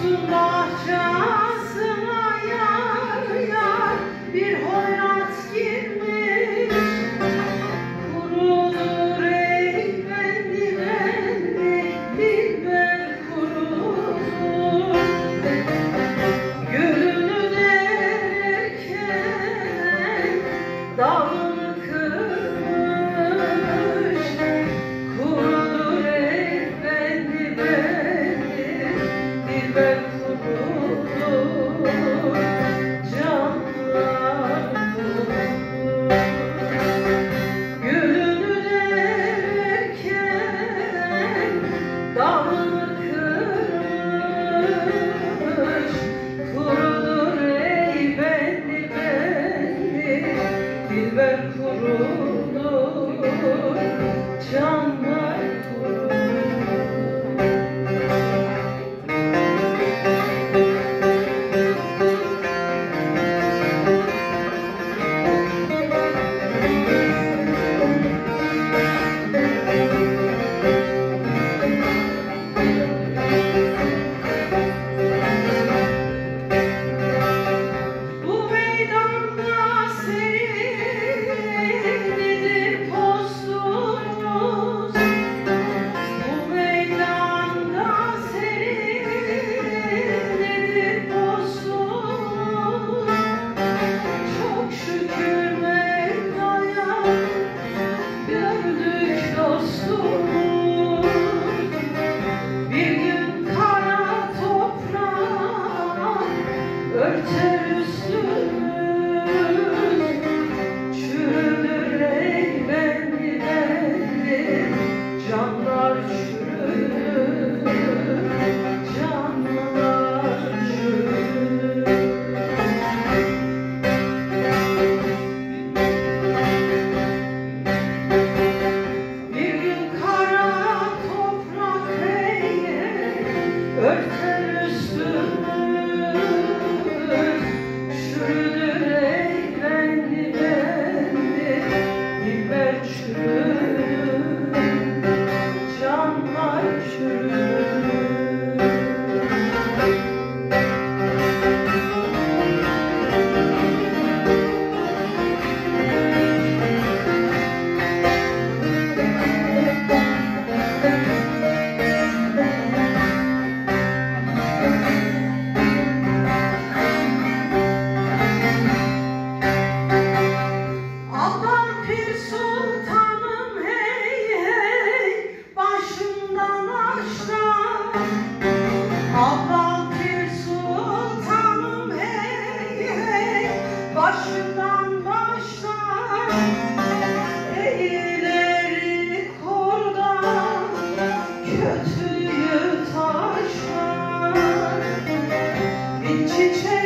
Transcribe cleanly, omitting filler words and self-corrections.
Dostun bahçesine yar yar bir hoyrat girmiş. Kurudur ey bendi bendi dilber kurudur. Gülünü derken dalını kırmış. Kurudur ey bendi bendi dilber kurudur. Canlar kurudur. Gülünü derken dalını kırmış. Kurudur ey bendi bendi dilber kurudur. Canlar örter üstümüz, çürüdür ey bendi bendi, canlar çürüdür, canlar çürüdür. Bir gün kara toprak örter üstümüz, çürüdür ey bendi bendi dilber çürüdür, canlar çürüdür. Başından başlar, iyileri kordan, kötüyü taşlar. Bir çiçek